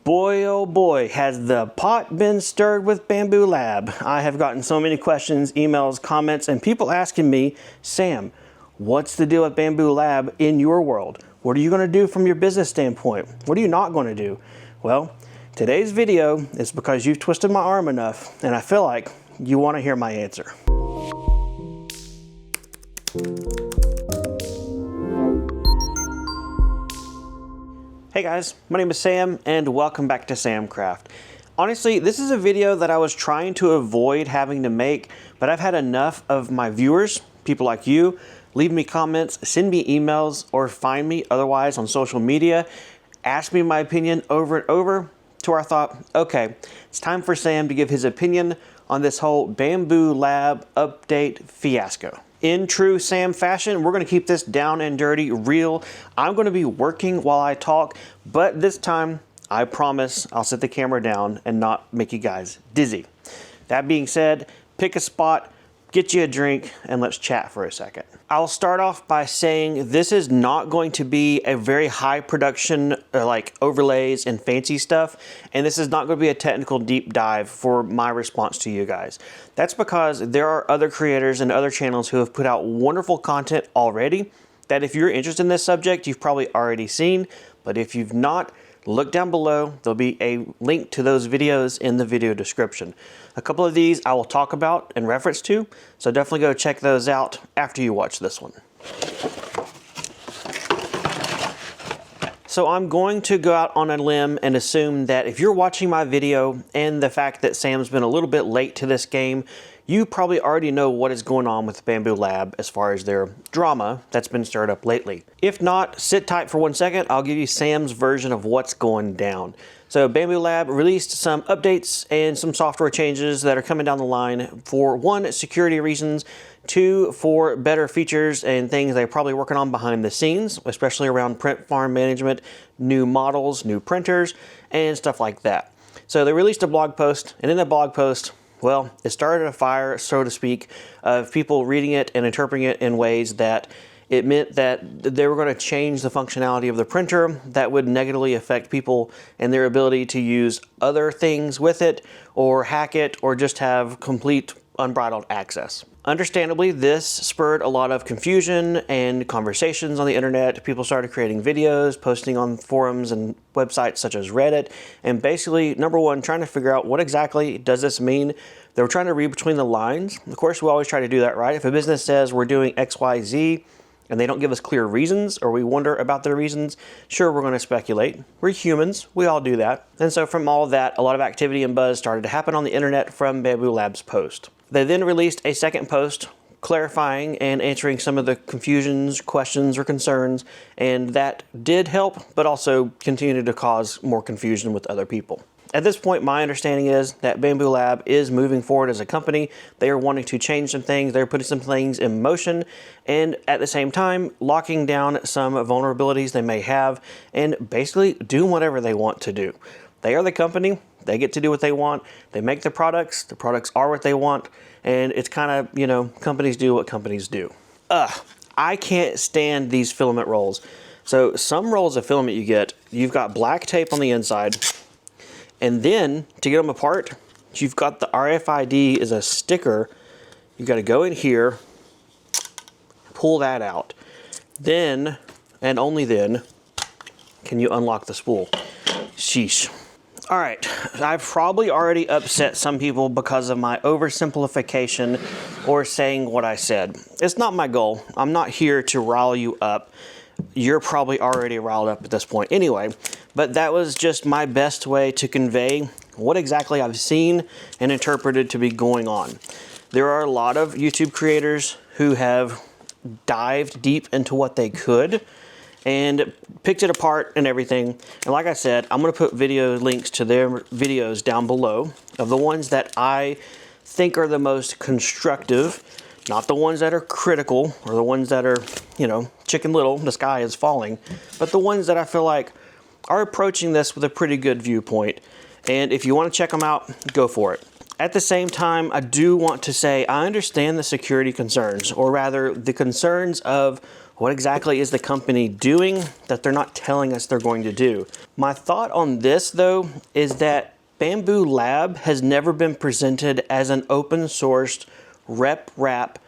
Boy, oh boy, has the pot been stirred with Bambu Lab. I have gotten so many questions, emails, comments, and people asking me, Sam, what's the deal with Bambu Lab in your world? What are you going to do from your business standpoint? What are you not going to do? Well, today's video is because you've twisted my arm enough, and I feel like you want to hear my answer. Hey guys, my name is Sam and welcome back to Samcraft. Honestly, this is a video that I was trying to avoid having to make, but I've had enough of my viewers, people like you, leave me comments, send me emails, or find me otherwise on social media, ask me my opinion over and over, to where I thought, okay, it's time for Sam to give his opinion on this whole Bambu Lab update fiasco. In true Sam fashion, we're going to keep this down and dirty, real. I'm going to be working while I talk, but this time, I promise I'll set the camera down and not make you guys dizzy. That being said, pick a spot, get you a drink, and let's chat for a second. I'll start off by saying this is not going to be a very high production, like overlays and fancy stuff, and this is not going to be a technical deep dive for my response to you guys. That's because there are other creators and other channels who have put out wonderful content already that if you're interested in this subject, you've probably already seen, but if you've not, look down below. There'll be a link to those videos in the video description. A couple of these I will talk about and reference to, so definitely go check those out after you watch this one. So I'm going to go out on a limb and assume that if you're watching my video and the fact that Sam's been a little bit late to this game, you probably already know what is going on with Bambu Lab as far as their drama that's been stirred up lately. If not, sit tight for 1 second. I'll give you Sam's version of what's going down. So Bambu Lab released some updates and some software changes that are coming down the line for 1, security reasons, 2, for better features and things they're probably working on behind the scenes, especially around print farm management, new models, new printers, and stuff like that. So they released a blog post, and in the blog post, well, it started a fire, so to speak, of people reading it and interpreting it in ways that it meant that they were going to change the functionality of the printer that would negatively affect people and their ability to use other things with it, or hack it, or just have complete unbridled access. Understandably, this spurred a lot of confusion and conversations on the internet. People started creating videos, posting on forums and websites such as Reddit, and basically, number one, trying to figure out what exactly does this mean. They were trying to read between the lines. Of course, we always try to do that, right? If a business says we're doing X, Y, Z, and they don't give us clear reasons, or we wonder about their reasons, sure, we're going to speculate. We're humans. We all do that. And so from all of that, a lot of activity and buzz started to happen on the internet from Bambu Lab's post. They then released a second post clarifying and answering some of the confusions, questions, or concerns, and that did help, but also continued to cause more confusion with other people. At this point, my understanding is that Bambu Lab is moving forward as a company. They are wanting to change some things. They're putting some things in motion, and at the same time, locking down some vulnerabilities they may have, and basically doing whatever they want to do. They are the company. They get to do what they want. They make the products are what they want, and it's kind of, you know, companies do what companies do. I can't stand these filament rolls. So some rolls of filament you've got black tape on the inside, and then to get them apart, you've got the RFID is a sticker. You've got to go in here, pull that out. Then, and only then, can you unlock the spool. Sheesh. All right, I've probably already upset some people because of my oversimplification or saying what I said. It's not my goal. I'm not here to rile you up. You're probably already riled up at this point anyway, but that was just my best way to convey what exactly I've seen and interpreted to be going on. There are a lot of YouTube creators who have dived deep into what they could and picked it apart and everything. And like I said, I'm going to put video links to their videos down below of the ones that I think are the most constructive, not the ones that are critical or the ones that are, you know, Chicken Little, the sky is falling, but the ones that I feel like are approaching this with a pretty good viewpoint. And if you want to check them out, go for it. At the same time, I do want to say I understand the security concerns, or rather the concerns of What exactly is the company doing that they're not telling us they're going to do? My thought on this, though, is that Bambu Lab has never been presented as an open sourced rep wrap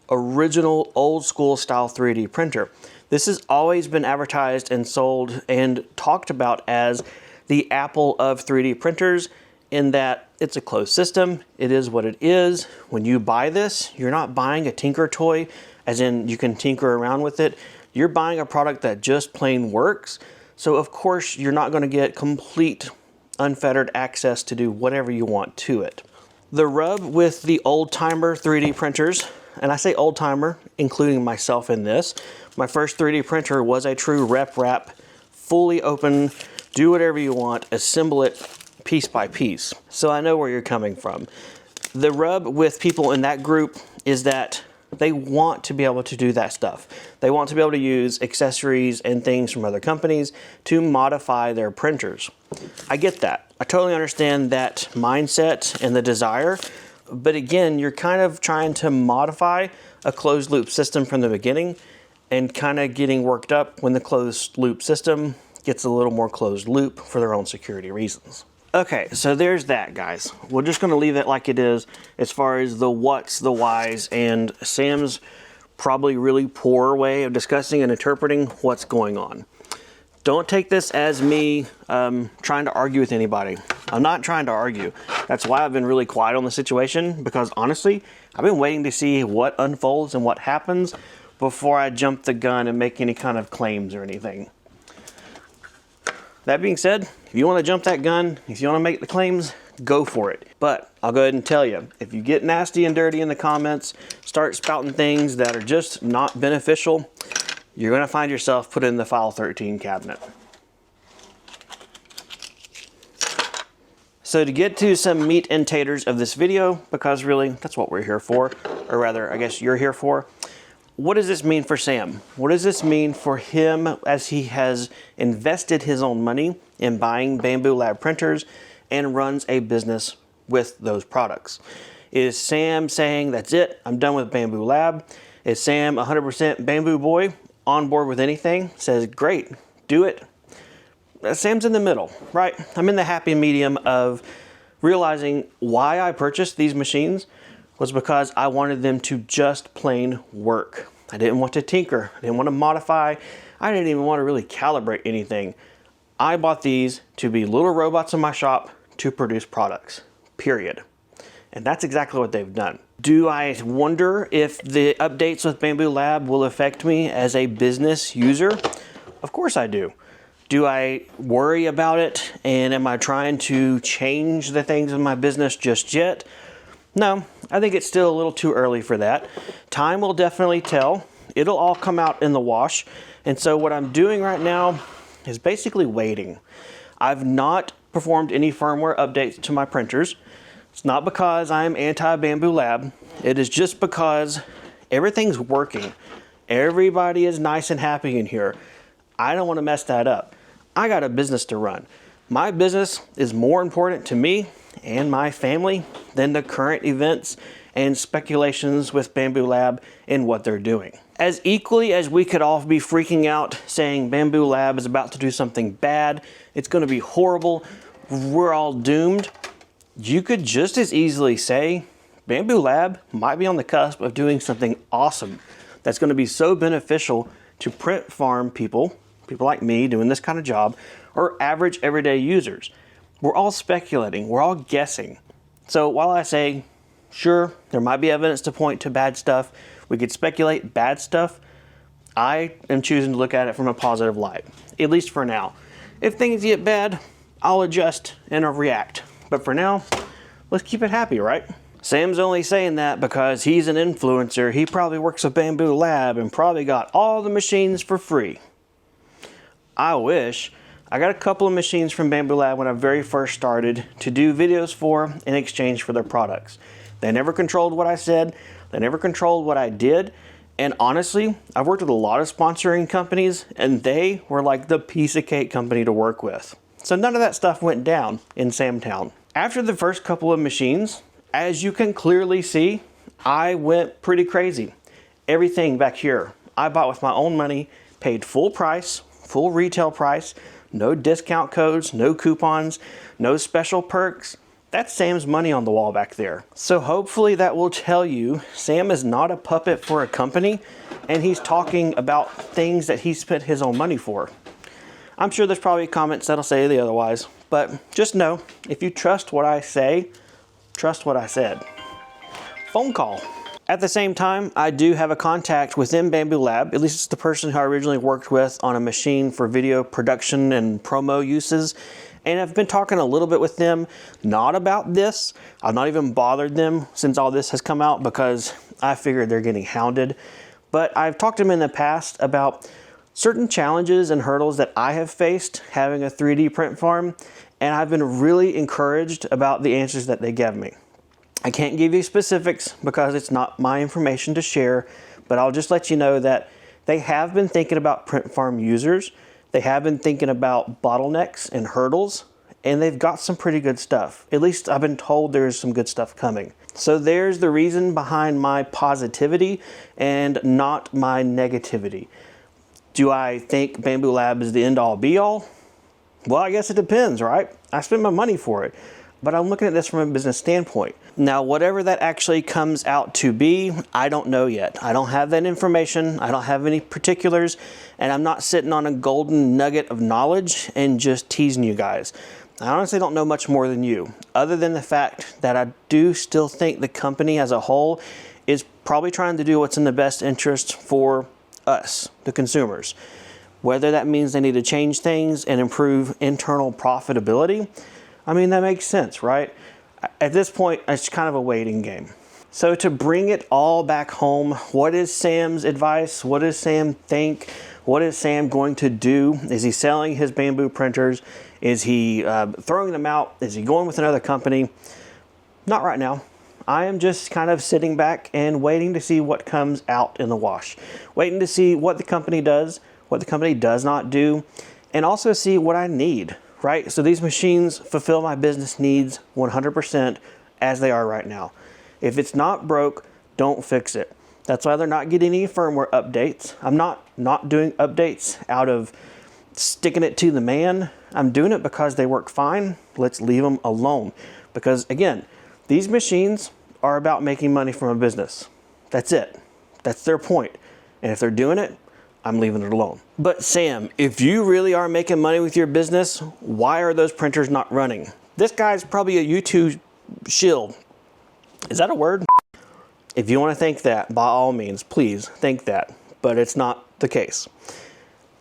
original old school style 3D printer. This has always been advertised and sold and talked about as the Apple of 3D printers, in that it's a closed system. It is what it is. When you buy this, you're not buying a tinker toy, as in you can tinker around with it. You're buying a product that just plain works. So of course you're not going to get complete unfettered access to do whatever you want to it. The rub with the old timer 3D printers, and I say old timer, including myself in this, my first 3D printer was a true rep wrap, fully open, do whatever you want, assemble it piece by piece. So I know where you're coming from. The rub with people in that group is that they want to be able to do that stuff. They want to be able to use accessories and things from other companies to modify their printers. I get that. I totally understand that mindset and the desire, but again, you're kind of trying to modify a closed loop system from the beginning and kind of getting worked up when the closed loop system gets a little more closed loop for their own security reasons. Okay, so there's that, guys. We're just going to leave it like it is as far as the what's, the whys, and Sam's probably really poor way of discussing and interpreting what's going on. Don't take this as me trying to argue with anybody. I'm not trying to argue. That's why I've been really quiet on the situation, because honestly, I've been waiting to see what unfolds and what happens before I jump the gun and make any kind of claims or anything. That being said, if you want to jump that gun, if you want to make the claims, go for it. But I'll go ahead and tell you, if you get nasty and dirty in the comments, start spouting things that are just not beneficial, you're going to find yourself put in the file 13 cabinet. So to get to some meat and taters of this video, because really that's what we're here for, or rather, I guess you're here for. What does this mean for Sam? What does this mean for him as he has invested his own money in buying Bambu Lab printers and runs a business with those products? Is Sam saying, that's it, I'm done with Bambu Lab? Is Sam 100% Bambu boy, on board with anything? Says, great, do it. Sam's in the middle, right? I'm in the happy medium of realizing why I purchased these machines was because I wanted them to just plain work. I didn't want to tinker. I didn't want to modify. I didn't even want to really calibrate anything. I bought these to be little robots in my shop to produce products, period. And that's exactly what they've done. Do I wonder if the updates with Bambu Lab will affect me as a business user? Of course I do. Do I worry about it? And am I trying to change the things in my business just yet? No, I think it's still a little too early for that. Time will definitely tell. It'll all come out in the wash. And so what I'm doing right now is basically waiting. I've not performed any firmware updates to my printers. It's not because I'm anti-Bambu Lab. It is just because everything's working. Everybody is nice and happy in here. I don't want to mess that up. I got a business to run. My business is more important to me and my family than the current events and speculations with Bambu Lab and what they're doing. As equally as we could all be freaking out saying Bambu Lab is about to do something bad, it's going to be horrible, we're all doomed, you could just as easily say Bambu Lab might be on the cusp of doing something awesome that's going to be so beneficial to print farm people like me doing this kind of job, or average everyday users. We're all speculating, we're all guessing. So while I say, sure, there might be evidence to point to bad stuff, we could speculate bad stuff, I am choosing to look at it from a positive light, at least for now. If things get bad, I'll adjust and react. But for now, let's keep it happy, right? Sam's only saying that because he's an influencer. He probably works with Bambu Lab and probably got all the machines for free. I wish. I got a couple of machines from Bambu Lab when I very first started to do videos for in exchange for their products. They never controlled what I said. They never controlled what I did. And honestly, I've worked with a lot of sponsoring companies and they were like the piece of cake company to work with. So none of that stuff went down in Samtown. After the first couple of machines, as you can clearly see, I went pretty crazy. Everything back here, I bought with my own money, paid full price, full retail price, no discount codes, no coupons, no special perks. That's Sam's money on the wall back there. So hopefully that will tell you Sam is not a puppet for a company, and he's talking about things that he spent his own money for. I'm sure there's probably comments that'll say the otherwise, but just know, if you trust what I say, trust what I said. Phone call. At the same time, I do have a contact within Bambu Lab. At least it's the person who I originally worked with on a machine for video production and promo uses. And I've been talking a little bit with them, not about this. I've not even bothered them since all this has come out because I figured they're getting hounded. But I've talked to them in the past about certain challenges and hurdles that I have faced having a 3D print farm. And I've been really encouraged about the answers that they gave me. I can't give you specifics because it's not my information to share, but I'll just let you know that they have been thinking about print farm users. They have been thinking about bottlenecks and hurdles, and they've got some pretty good stuff. At least I've been told there's some good stuff coming. So there's the reason behind my positivity and not my negativity. Do I think Bambu Lab is the end all be all? Well, I guess it depends, right? I spent my money for it, but I'm looking at this from a business standpoint. Now, whatever that actually comes out to be, I don't know yet. I don't have that information. I don't have any particulars, and I'm not sitting on a golden nugget of knowledge and just teasing you guys. I honestly don't know much more than you, other than the fact that I do still think the company as a whole is probably trying to do what's in the best interest for us, the consumers. Whether that means they need to change things and improve internal profitability, I mean, that makes sense, right? At this point, it's kind of a waiting game. So to bring it all back home, what is Sam's advice? What does Sam think? What is Sam going to do? Is he selling his Bambu printers? Is he throwing them out? Is he going with another company? Not right now. I am just kind of sitting back and waiting to see what comes out in the wash. Waiting to see what the company does, what the company does not do, and also see what I need. Right? So these machines fulfill my business needs 100% as they are right now. If it's not broke, don't fix it. That's why they're not getting any firmware updates. I'm not doing updates out of sticking it to the man. I'm doing it because they work fine. Let's leave them alone. Because again, these machines are about making money from a business. That's it. That's their point. And if they're doing it, I'm leaving it alone. But Sam, if you really are making money with your business, why are those printers not running? This guy's probably a YouTube shill. Is that a word? If you want to think that, by all means, please think that, but it's not the case.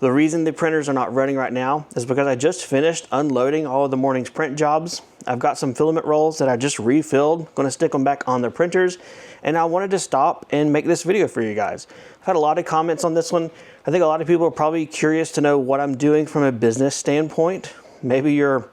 The reason the printers are not running right now is because I just finished unloading all of the morning's print jobs. I've got some filament rolls that I just refilled, going to stick them back on the printers, and I wanted to stop and make this video for you guys. I've had a lot of comments on this one. I think a lot of people are probably curious to know what I'm doing from a business standpoint. Maybe you're,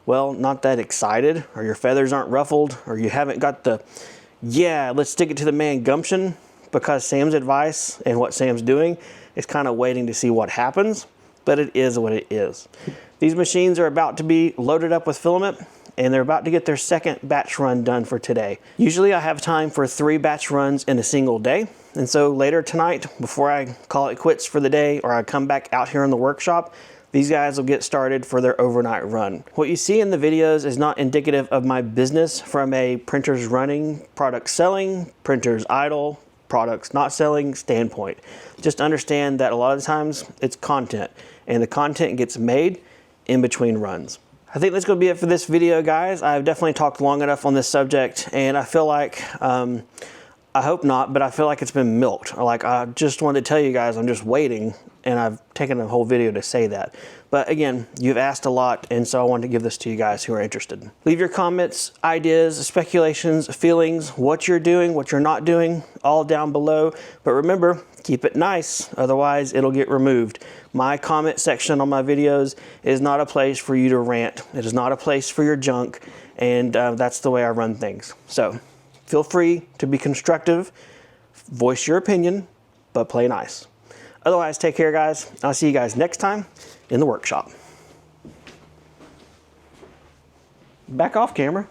well, not that excited, or your feathers aren't ruffled, or you haven't got the, yeah, let's stick it to the man gumption, because Sam's advice and what Sam's doing is kind of waiting to see what happens, but it is what it is. These machines are about to be loaded up with filament, and they're about to get their second batch run done for today. Usually I have time for 3 batch runs in a single day. And so later tonight, before I call it quits for the day or I come back out here in the workshop, these guys will get started for their overnight run. What you see in the videos is not indicative of my business from a printers running, products selling, printers idle, products not selling standpoint. Just understand that a lot of the times it's content, and the content gets made in between runs. I think that's going to be it for this video, guys. I've definitely talked long enough on this subject, and I feel like, I hope not, but I feel like it's been milked. Like, I just wanted to tell you guys I'm just waiting, and I've taken a whole video to say that. But again, you've asked a lot, and so I wanted to give this to you guys who are interested. Leave your comments, ideas, speculations, feelings, what you're doing, what you're not doing, all down below. But remember, keep it nice, otherwise it'll get removed. My comment section on my videos is not a place for you to rant. It is not a place for your junk, and that's the way I run things. So feel free to be constructive, voice your opinion, but play nice. Otherwise, take care, guys. I'll see you guys next time in the workshop. Back off, camera.